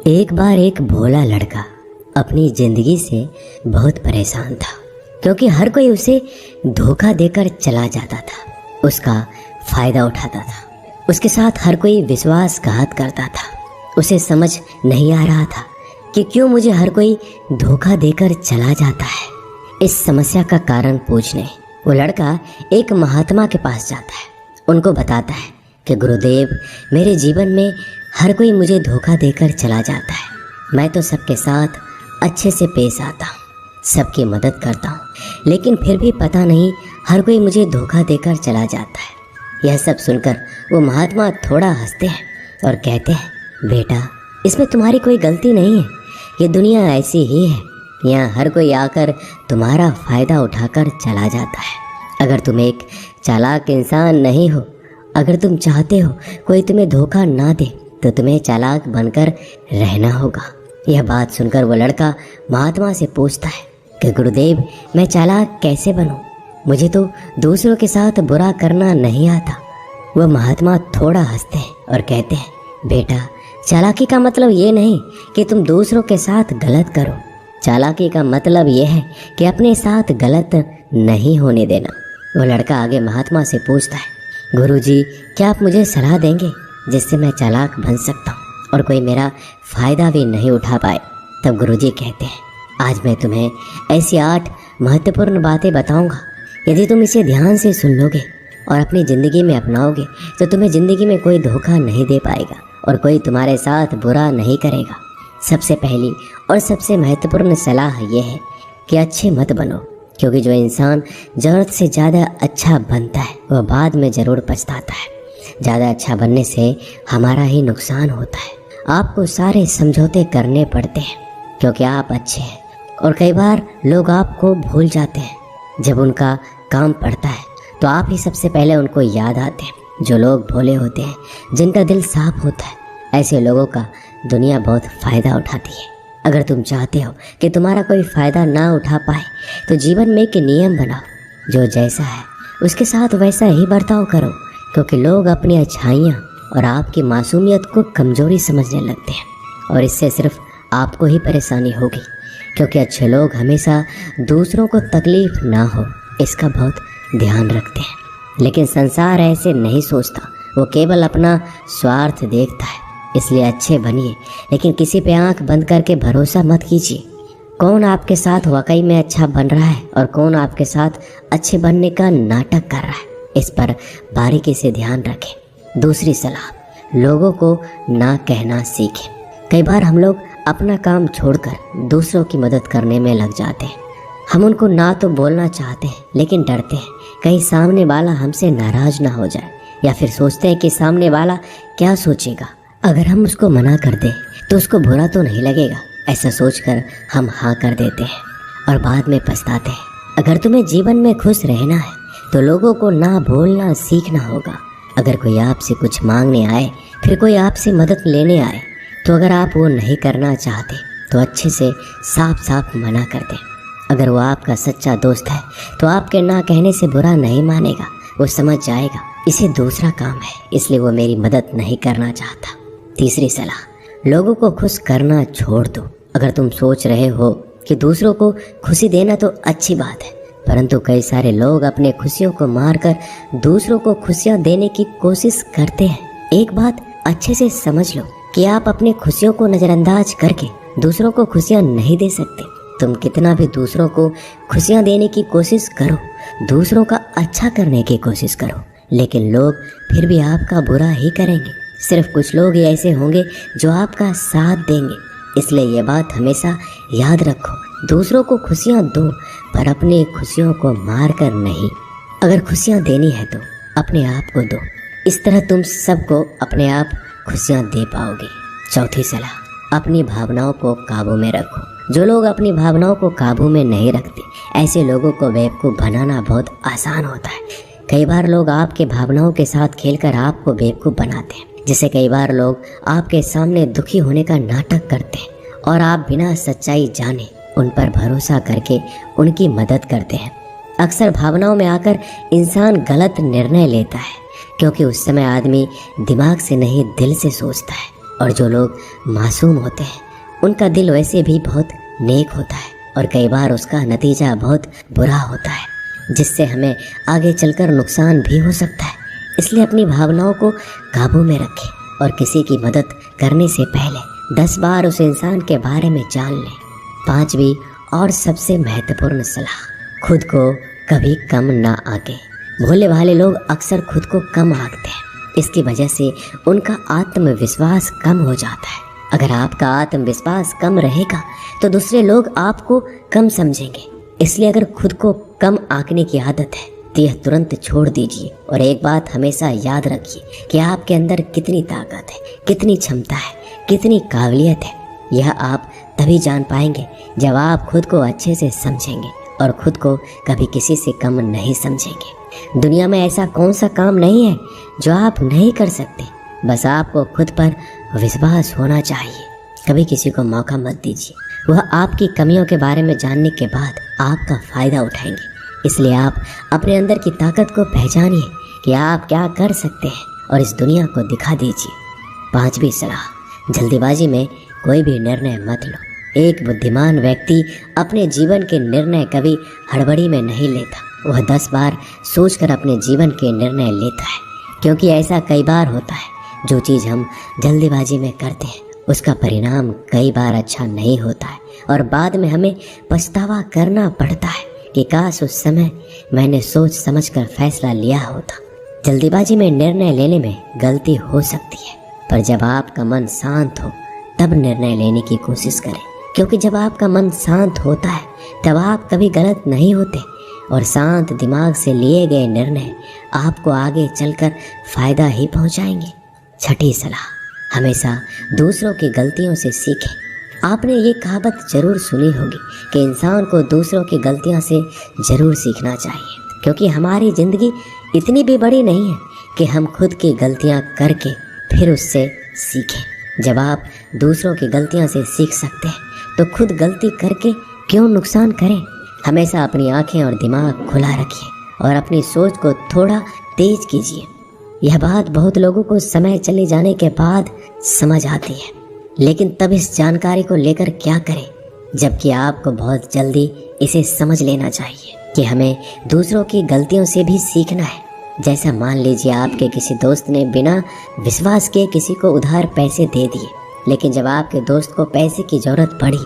एक बार एक भोला लड़का अपनी जिंदगी से बहुत परेशान था, क्योंकि हर कोई उसे धोखा देकर चला जाता था, उसका फायदा उठाता था, उसके साथ हर कोई विश्वासघात करता था। उसे समझ नहीं आ रहा था कि क्यों मुझे हर कोई धोखा देकर चला जाता है। इस समस्या का कारण पूछने वो लड़का एक महात्मा के पास जाता है। उनको बताता है कि गुरुदेव, मेरे जीवन में हर कोई मुझे धोखा देकर चला जाता है। मैं तो सबके साथ अच्छे से पेश आता हूँ, सबकी मदद करता हूँ, लेकिन फिर भी पता नहीं हर कोई मुझे धोखा देकर चला जाता है। यह सब सुनकर वो महात्मा थोड़ा हंसते हैं और कहते हैं, बेटा, इसमें तुम्हारी कोई गलती नहीं है। ये दुनिया ऐसी ही है, यहाँ हर कोई आकर तुम्हारा फ़ायदा उठाकर चला जाता है। अगर तुम एक चालाक इंसान नहीं हो, अगर तुम चाहते हो कोई तुम्हें धोखा ना दे, तो तुम्हें चालाक बनकर रहना होगा। यह बात सुनकर वो लड़का महात्मा से पूछता है कि गुरुदेव, मैं चालाक कैसे बनूं? मुझे तो दूसरों के साथ बुरा करना नहीं आता। वह महात्मा थोड़ा हंसते हैं और कहते हैं, बेटा, चालाकी का मतलब ये नहीं कि तुम दूसरों के साथ गलत करो। चालाकी का मतलब यह है कि अपने साथ गलत नहीं होने देना। वो लड़का आगे महात्मा से पूछता है, गुरुजी, क्या आप मुझे सलाह देंगे जिससे मैं चालाक बन सकता हूँ और कोई मेरा फ़ायदा भी नहीं उठा पाए? तब गुरुजी कहते हैं, आज मैं तुम्हें ऐसी 8 महत्वपूर्ण बातें बताऊंगा। यदि तुम इसे ध्यान से सुन लोगे और अपनी ज़िंदगी में अपनाओगे तो तुम्हें ज़िंदगी में कोई धोखा नहीं दे पाएगा और कोई तुम्हारे साथ बुरा नहीं करेगा। सबसे पहली और सबसे महत्वपूर्ण सलाह यह है कि अच्छे मत बनो, क्योंकि जो इंसान ज़रूरत से ज़्यादा अच्छा बनता है वह बाद में ज़रूर पछताता है। ज़्यादा अच्छा बनने से हमारा ही नुकसान होता है। आपको सारे समझौते करने पड़ते हैं क्योंकि आप अच्छे हैं, और कई बार लोग आपको भूल जाते हैं। जब उनका काम पड़ता है तो आप ही सबसे पहले उनको याद आते हैं। जो लोग भोले होते हैं, जिनका दिल साफ होता है, ऐसे लोगों का दुनिया बहुत फ़ायदा उठाती है। अगर तुम चाहते हो कि तुम्हारा कोई फ़ायदा ना उठा पाए तो जीवन में एक नियम बनाओ, जो जैसा है उसके साथ वैसा ही बर्ताव करो, क्योंकि लोग अपनी अच्छाइयाँ और आपकी मासूमियत को कमज़ोरी समझने लगते हैं, और इससे सिर्फ आपको ही परेशानी होगी, क्योंकि अच्छे लोग हमेशा दूसरों को तकलीफ़ ना हो इसका बहुत ध्यान रखते हैं। लेकिन संसार ऐसे नहीं सोचता, वो केवल अपना स्वार्थ देखता है। इसलिए अच्छे बनिए, लेकिन किसी पे आंख बंद करके भरोसा मत कीजिए। कौन आपके साथ वाकई में अच्छा बन रहा है और कौन आपके साथ अच्छे बनने का नाटक कर रहा है, इस पर बारीकी से ध्यान रखें। दूसरी सलाह, लोगों को ना कहना सीखें। कई बार हम लोग अपना काम छोड़कर दूसरों की मदद करने में लग जाते हैं। हम उनको ना तो बोलना चाहते हैं, लेकिन डरते हैं कहीं सामने वाला हमसे नाराज ना हो जाए, या फिर सोचते हैं कि सामने वाला क्या सोचेगा। अगर हम उसको मना कर दें तो उसको बुरा तो नहीं लगेगा, ऐसा सोचकर हम हाँ कर देते हैं और बाद में पछताते हैं। अगर तुम्हें जीवन में खुश रहना है तो लोगों को ना बोलना सीखना होगा। अगर कोई आपसे कुछ मांगने आए, फिर कोई आपसे मदद लेने आए, तो अगर आप वो नहीं करना चाहते तो अच्छे से साफ साफ मना कर दें। अगर वो आपका सच्चा दोस्त है तो आपके ना कहने से बुरा नहीं मानेगा, वो समझ जाएगा इसे दूसरा काम है, इसलिए वो मेरी मदद नहीं करना चाहता। तीसरी सलाह, लोगों को खुश करना छोड़ दो। अगर तुम सोच रहे हो कि दूसरों को खुशी देना तो अच्छी बात है, परंतु कई सारे लोग अपने खुशियों को मारकर दूसरों को खुशियाँ देने की कोशिश करते हैं। एक बात अच्छे से समझ लो कि आप अपनी खुशियों को नज़रअंदाज करके दूसरों को खुशियाँ नहीं दे सकते। तुम कितना भी दूसरों को खुशियाँ देने की कोशिश करो, दूसरों का अच्छा करने की कोशिश करो, लेकिन लोग फिर भी आपका बुरा ही करेंगे। सिर्फ कुछ लोग ही ऐसे होंगे जो आपका साथ देंगे। इसलिए ये बात हमेशा याद रखो, दूसरों को खुशियाँ दो, पर अपनी खुशियों को मार कर नहीं। अगर खुशियाँ देनी है तो अपने आप को दो, इस तरह तुम सबको अपने आप खुशियाँ दे पाओगे। चौथी सलाह, अपनी भावनाओं को काबू में रखो। जो लोग अपनी भावनाओं को काबू में नहीं रखते, ऐसे लोगों को बेवकूफ़ बनाना बहुत आसान होता है। कई बार लोग आपके भावनाओं के साथ खेलकर आपको बेवकूफ़ बनाते हैं, जिससे कई बार लोग आपके सामने दुखी होने का नाटक करते हैं और आप बिना सच्चाई जाने उन पर भरोसा करके उनकी मदद करते हैं। अक्सर भावनाओं में आकर इंसान गलत निर्णय लेता है, क्योंकि उस समय आदमी दिमाग से नहीं दिल से सोचता है और जो लोग मासूम होते हैं उनका दिल वैसे भी बहुत नेक होता है और कई बार उसका नतीजा बहुत बुरा होता है, जिससे हमें आगे चलकर नुकसान भी हो सकता है। इसलिए अपनी भावनाओं को काबू में रखें और किसी की मदद करने से पहले 10 बार उस इंसान के बारे में जान लें। 5वीं और सबसे महत्वपूर्ण सलाह, खुद को कभी कम ना आंकें। भोले भाले लोग अक्सर खुद को कम आंकते हैं। इसकी वजह से उनका आत्मविश्वास कम हो जाता है। अगर आपका आत्मविश्वास कम रहेगा तो दूसरे लोग आपको कम समझेंगे। इसलिए अगर खुद को कम आंकने की आदत है तो यह तुरंत छोड़ दीजिए और एक बात हमेशा याद रखिए कि आपके अंदर कितनी ताकत है, कितनी क्षमता है, कितनी काबिलियत है। यह आप तभी जान पाएंगे जब आप खुद को अच्छे से समझेंगे और खुद को कभी किसी से कम नहीं समझेंगे। दुनिया में ऐसा कौन सा काम नहीं है जो आप नहीं कर सकते, बस आपको खुद पर विश्वास होना चाहिए। कभी किसी को मौका मत दीजिए, वह आपकी कमियों के बारे में जानने के बाद आपका फ़ायदा उठाएंगे। इसलिए आप अपने अंदर की ताकत को पहचानिए कि आप क्या कर सकते हैं और इस दुनिया को दिखा दीजिए। 5वीं सलाह, जल्दीबाजी में कोई भी निर्णय मत लो। एक बुद्धिमान व्यक्ति अपने जीवन के निर्णय कभी हड़बड़ी में नहीं लेता। वह 10 बार सोचकर अपने जीवन के निर्णय लेता है, क्योंकि ऐसा कई बार होता है जो चीज़ हम जल्दीबाजी में करते हैं उसका परिणाम कई बार अच्छा नहीं होता है और बाद में हमें पछतावा करना पड़ता है कि काश उस समय मैंने सोच समझकर फैसला लिया होता। जल्दीबाजी में निर्णय लेने में गलती हो सकती है, पर जब आपका मन शांत हो तब निर्णय लेने की कोशिश करें, क्योंकि जब आपका मन शांत होता है तब आप कभी गलत नहीं होते और शांत दिमाग से लिए गए निर्णय आपको आगे चलकर फ़ायदा ही पहुंचाएंगे। 6ठी सलाह, हमेशा दूसरों की गलतियों से सीखें। आपने ये कहावत जरूर सुनी होगी कि इंसान को दूसरों की गलतियों से ज़रूर सीखना चाहिए, क्योंकि हमारी ज़िंदगी इतनी भी बड़ी नहीं है कि हम खुद की गलतियाँ करके फिर उससे सीखें। जब आप दूसरों की गलतियों से सीख सकते हैं तो खुद गलती करके क्यों नुकसान करें। हमेशा अपनी आँखें और दिमाग खुला रखिए और अपनी सोच को थोड़ा तेज कीजिए। यह बात बहुत लोगों को समय चले जाने के बाद समझ आती है, लेकिन तब इस जानकारी को लेकर क्या करें, जबकि आपको बहुत जल्दी इसे समझ लेना चाहिए कि हमें दूसरों की गलतियों से भी सीखना है। जैसा मान लीजिए आपके किसी दोस्त ने बिना विश्वास के किसी को उधार पैसे दे दिए, लेकिन जब आपके दोस्त को पैसे की ज़रूरत पड़ी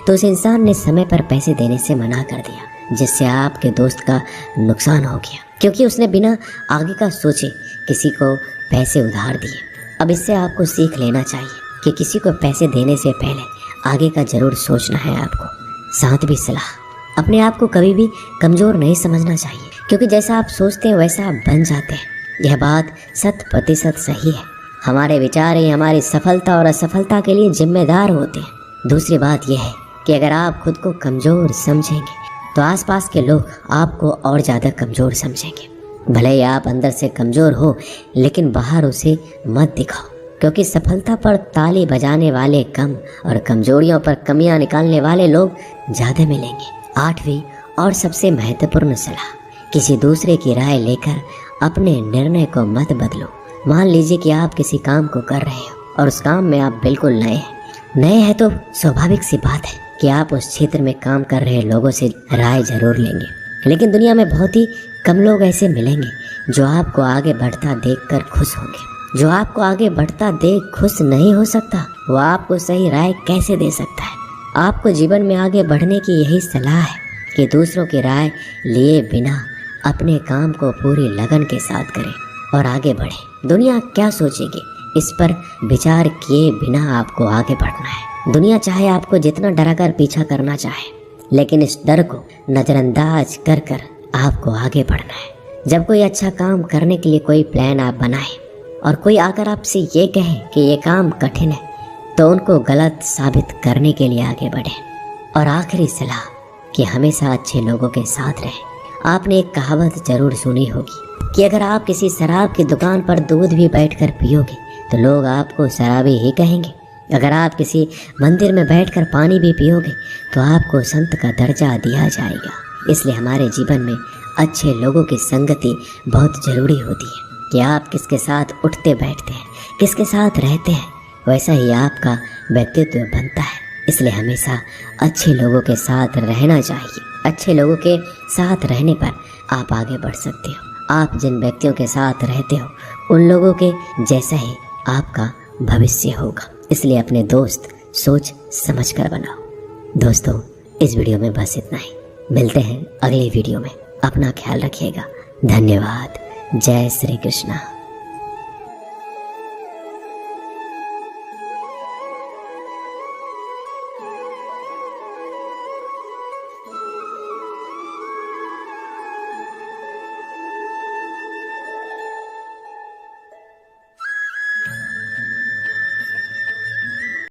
तो उस इंसान ने समय पर पैसे देने से मना कर दिया, जिससे आपके दोस्त का नुकसान हो गया, क्योंकि उसने बिना आगे का सोचे किसी को पैसे उधार दिए। अब इससे आपको सीख लेना चाहिए कि किसी को पैसे देने से पहले आगे का ज़रूर सोचना है आपको। 7वीं सलाह, अपने आप को कभी भी कमज़ोर नहीं समझना चाहिए, क्योंकि जैसा आप सोचते हैं वैसा आप बन जाते हैं। यह बात 100% सही है। हमारे विचार ही हमारी सफलता और असफलता के लिए जिम्मेदार होते हैं। दूसरी बात यह है कि अगर आप खुद को कमज़ोर समझेंगे तो आसपास के लोग आपको और ज़्यादा कमज़ोर समझेंगे। भले ही आप अंदर से कमज़ोर हो, लेकिन बाहर उसे मत दिखाओ, क्योंकि सफलता पर ताली बजाने वाले कम और कमज़ोरियों पर कमियां निकालने वाले लोग ज़्यादा मिलेंगे। 8वीं और सबसे महत्वपूर्ण सलाह, किसी दूसरे की राय लेकर अपने निर्णय को मत बदलो। मान लीजिए कि आप किसी काम को कर रहे हो और उस काम में आप बिल्कुल नए हैं तो स्वाभाविक सी बात है कि आप उस क्षेत्र में काम कर रहे लोगों से राय जरूर लेंगे, लेकिन दुनिया में बहुत ही कम लोग ऐसे मिलेंगे जो आपको आगे बढ़ता देखकर खुश होंगे। जो आपको आगे बढ़ता देख खुश नहीं हो सकता, वो आपको सही राय कैसे दे सकता है। आपको जीवन में आगे बढ़ने की यही सलाह है कि दूसरों की राय लिए बिना अपने काम को पूरी लगन के साथ करें और आगे बढ़ें। दुनिया क्या सोचेगी, इस पर विचार किए बिना आपको आगे बढ़ना है। दुनिया चाहे आपको जितना डराकर पीछा करना चाहे, लेकिन इस डर को नज़रअंदाज कर कर आपको आगे बढ़ना है। जब कोई अच्छा काम करने के लिए कोई प्लान आप बनाएं और कोई आकर आपसे ये कहे कि ये काम कठिन है, तो उनको गलत साबित करने के लिए आगे बढ़ें। और आखिरी सलाह कि हमेशा अच्छे लोगों के साथ रहें। आपने एक कहावत जरूर सुनी होगी कि अगर आप किसी शराब की दुकान पर दूध भी बैठकर पियोगे तो लोग आपको शराबी ही कहेंगे। अगर आप किसी मंदिर में बैठकर पानी भी पियोगे तो आपको संत का दर्जा दिया जाएगा। इसलिए हमारे जीवन में अच्छे लोगों की संगति बहुत ज़रूरी होती है कि आप किसके साथ उठते बैठते हैं, किसके साथ रहते हैं, वैसा ही आपका व्यक्तित्व बनता है। इसलिए हमेशा अच्छे लोगों के साथ रहना चाहिए। अच्छे लोगों के साथ रहने पर आप आगे बढ़ सकते हो। आप जिन व्यक्तियों के साथ रहते हो उन लोगों के जैसा ही आपका भविष्य होगा। इसलिए अपने दोस्त सोच समझ कर बनाओ। दोस्तों, इस वीडियो में बस इतना ही। मिलते हैं अगली वीडियो में। अपना ख्याल रखिएगा। धन्यवाद। जय श्री कृष्णा।